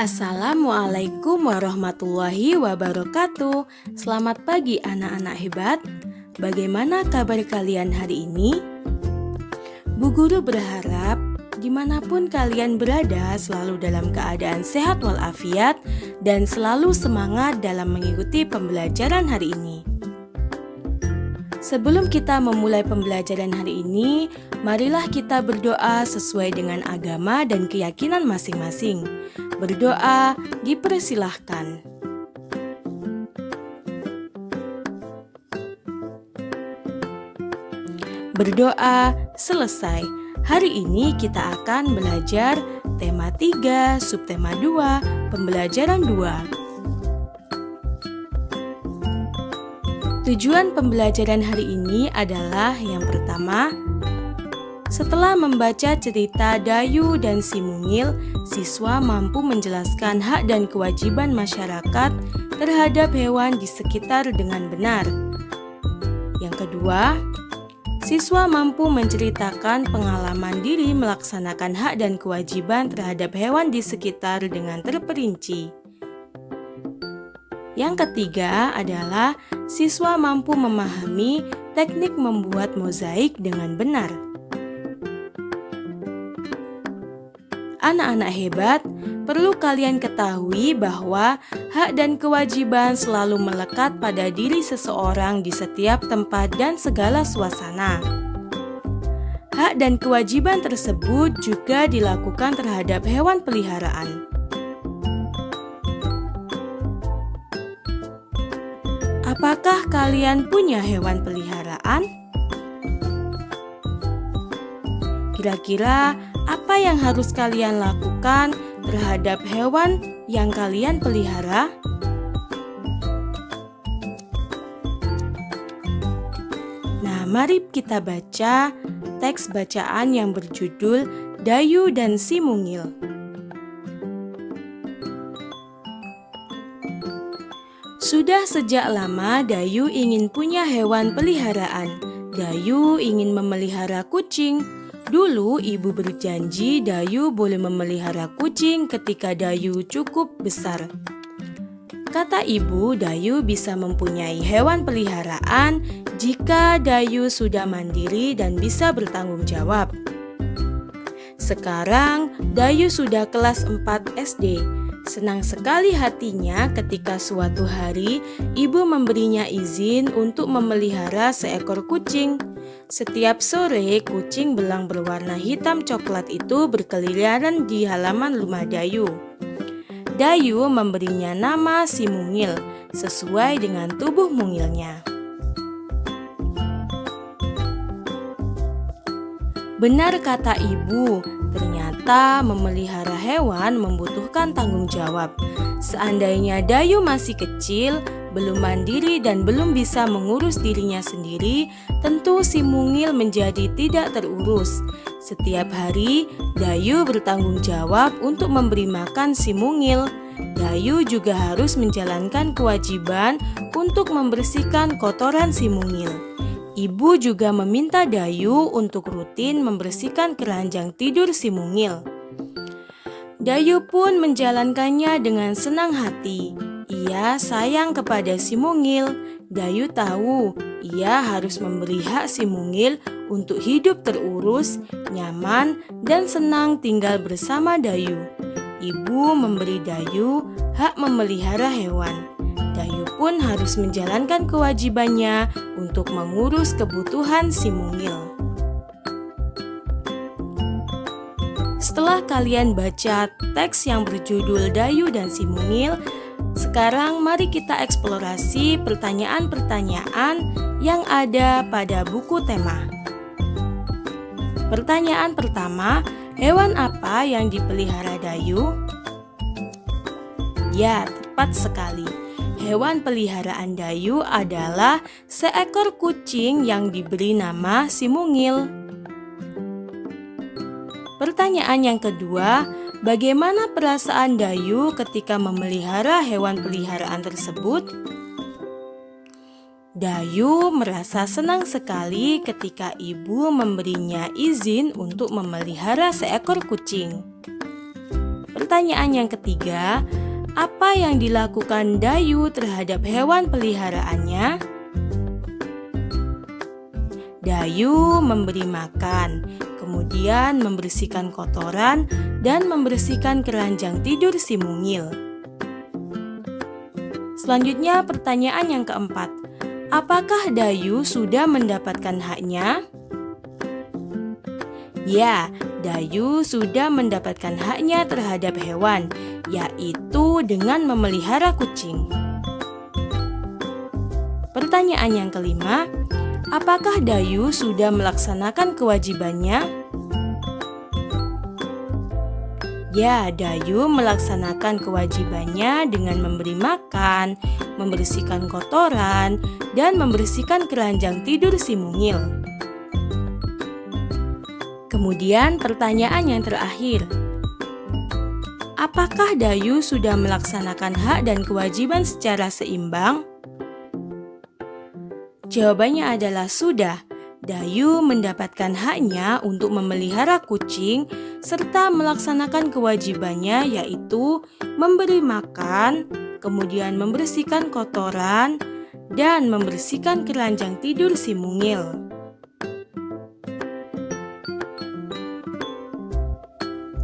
Assalamualaikum warahmatullahi wabarakatuh. Selamat pagi anak-anak hebat. Bagaimana kabar kalian hari ini? Bu Guru berharap dimanapun kalian berada selalu dalam keadaan sehat walafiat dan selalu semangat dalam mengikuti pembelajaran hari ini. Sebelum kita memulai pembelajaran hari ini, marilah kita berdoa sesuai dengan agama dan keyakinan masing-masing. Berdoa dipersilahkan. Berdoa selesai. Hari ini kita akan belajar tema 3, subtema 2, pembelajaran 2. Tujuan pembelajaran hari ini adalah yang pertama, setelah membaca cerita Dayu dan si Mungil, siswa mampu menjelaskan hak dan kewajiban masyarakat terhadap hewan di sekitar dengan benar. Yang kedua, siswa mampu menceritakan pengalaman diri melaksanakan hak dan kewajiban terhadap hewan di sekitar dengan terperinci. Yang ketiga adalah siswa mampu memahami teknik membuat mozaik dengan benar. Anak-anak hebat, perlu kalian ketahui bahwa hak dan kewajiban selalu melekat pada diri seseorang di setiap tempat dan segala suasana. Hak dan kewajiban tersebut juga dilakukan terhadap hewan peliharaan. Apakah kalian punya hewan peliharaan? Kira-kira apa yang harus kalian lakukan terhadap hewan yang kalian pelihara? Nah, mari kita baca teks bacaan yang berjudul Dayu dan si Mungil. Sudah sejak lama Dayu ingin punya hewan peliharaan. Dayu ingin memelihara kucing. Dulu ibu berjanji Dayu boleh memelihara kucing ketika Dayu cukup besar. Kata ibu, Dayu bisa mempunyai hewan peliharaan jika Dayu sudah mandiri dan bisa bertanggung jawab. Sekarang Dayu sudah kelas 4 SD. Senang sekali hatinya ketika suatu hari ibu memberinya izin untuk memelihara seekor kucing. Setiap sore kucing belang berwarna hitam coklat itu berkeliaran di halaman rumah Dayu. Dayu memberinya nama si Mungil sesuai dengan tubuh mungilnya. Benar kata ibu, ternyata memelihara hewan membutuhkan tanggung jawab. Seandainya Dayu masih kecil, belum mandiri dan belum bisa mengurus dirinya sendiri, tentu si Mungil menjadi tidak terurus. Setiap hari, Dayu bertanggung jawab untuk memberi makan si Mungil. Dayu juga harus menjalankan kewajiban untuk membersihkan kotoran si Mungil. Ibu juga meminta Dayu untuk rutin membersihkan keranjang tidur si Mungil. Dayu pun menjalankannya dengan senang hati. Ia sayang kepada si Mungil. Dayu tahu ia harus memberi hak si Mungil untuk hidup terurus, nyaman, dan senang tinggal bersama Dayu. Ibu memberi Dayu hak memelihara hewan. Dayu pun harus menjalankan kewajibannya untuk mengurus kebutuhan si Mungil. Setelah kalian baca teks yang berjudul Dayu dan si Mungil, sekarang mari kita eksplorasi pertanyaan-pertanyaan yang ada pada buku tema. Pertanyaan pertama, hewan apa yang dipelihara Dayu? Ya, tepat sekali. Hewan peliharaan Dayu adalah seekor kucing yang diberi nama si Mungil. Pertanyaan yang kedua, bagaimana perasaan Dayu ketika memelihara hewan peliharaan tersebut? Dayu merasa senang sekali ketika ibu memberinya izin untuk memelihara seekor kucing. Pertanyaan yang ketiga, apa yang dilakukan Dayu terhadap hewan peliharaannya? Dayu memberi makan, kemudian membersihkan kotoran dan membersihkan keranjang tidur si mungil. Selanjutnya pertanyaan yang keempat, apakah Dayu sudah mendapatkan haknya? Ya, Dayu sudah mendapatkan haknya terhadap hewan, yaitu dengan memelihara kucing. Pertanyaan yang kelima, apakah Dayu sudah melaksanakan kewajibannya? Ya, Dayu melaksanakan kewajibannya dengan memberi makan, membersihkan kotoran, dan membersihkan keranjang tidur si mungil. Kemudian pertanyaan yang terakhir, apakah Dayu sudah melaksanakan hak dan kewajiban secara seimbang? Jawabannya adalah sudah. Dayu mendapatkan haknya untuk memelihara kucing serta melaksanakan kewajibannya, yaitu memberi makan, kemudian membersihkan kotoran, dan membersihkan keranjang tidur si mungil.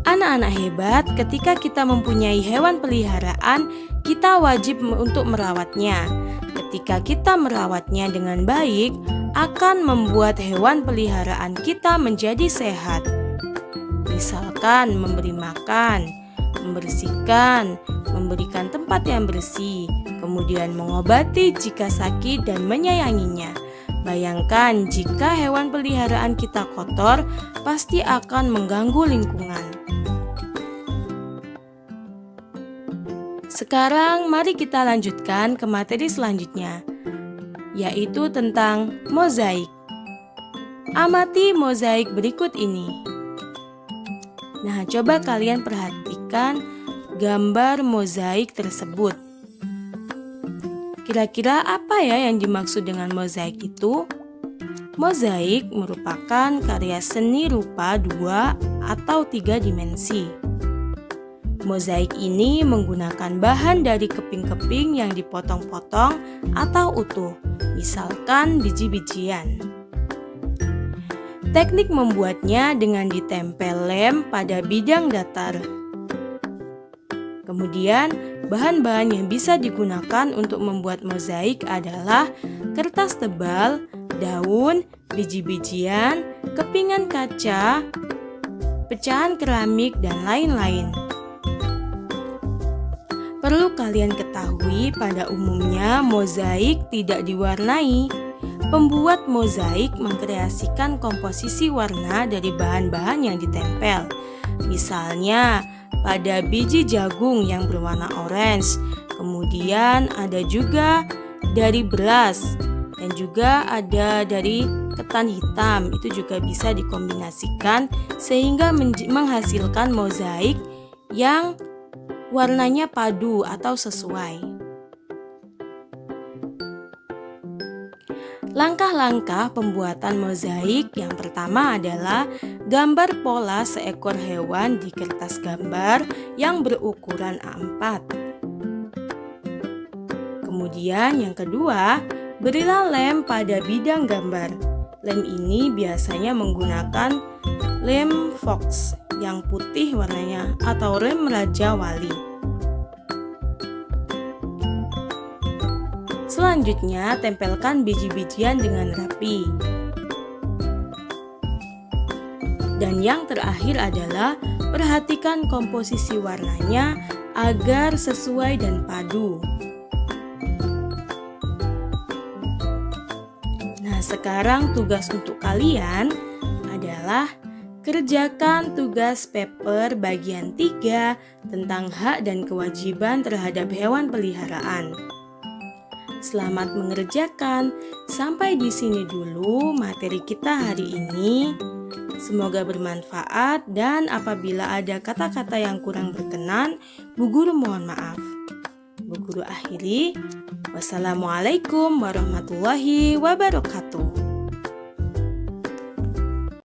Anak-anak hebat, ketika kita mempunyai hewan peliharaan, kita wajib untuk merawatnya. Ketika kita merawatnya dengan baik, akan membuat hewan peliharaan kita menjadi sehat. Misalkan memberi makan, membersihkan, memberikan tempat yang bersih, kemudian mengobati jika sakit dan menyayanginya. Bayangkan jika hewan peliharaan kita kotor, pasti akan mengganggu lingkungan. Sekarang mari kita lanjutkan ke materi selanjutnya, yaitu tentang mozaik. Amati mozaik berikut ini. Nah, coba kalian perhatikan gambar mozaik tersebut. Kira-kira apa ya yang dimaksud dengan mozaik itu? Mozaik merupakan karya seni rupa 2 atau 3 dimensi. Mozaik ini menggunakan bahan dari keping-keping yang dipotong-potong atau utuh, misalkan biji-bijian. Teknik membuatnya dengan ditempel lem pada bidang datar. Kemudian, bahan-bahan yang bisa digunakan untuk membuat mozaik adalah kertas tebal, daun, biji-bijian, kepingan kaca, pecahan keramik, dan lain-lain. Perlu kalian ketahui, pada umumnya mozaik tidak diwarnai. Pembuat mozaik mengkreasikan komposisi warna dari bahan-bahan yang ditempel. Misalnya, pada biji jagung yang berwarna orange, kemudian ada juga dari beras, dan juga ada dari ketan hitam. Itu juga bisa dikombinasikan sehingga menghasilkan mozaik yang warnanya padu atau sesuai. Langkah-langkah pembuatan mozaik yang pertama adalah gambar pola seekor hewan di kertas gambar yang berukuran A4. Kemudian yang kedua, berilah lem pada bidang gambar. Lem ini biasanya menggunakan lem fox yang putih warnanya atau lem Raja Wali. Selanjutnya, tempelkan biji-bijian dengan rapi. Dan yang terakhir adalah perhatikan komposisi warnanya agar sesuai dan padu. Nah, sekarang tugas untuk kalian adalah kerjakan tugas paper bagian 3 tentang hak dan kewajiban terhadap hewan peliharaan. Selamat mengerjakan. Sampai di sini dulu materi kita hari ini. Semoga bermanfaat dan apabila ada kata-kata yang kurang berkenan, Bu Guru mohon maaf. Bu Guru akhiri. Wassalamualaikum warahmatullahi wabarakatuh.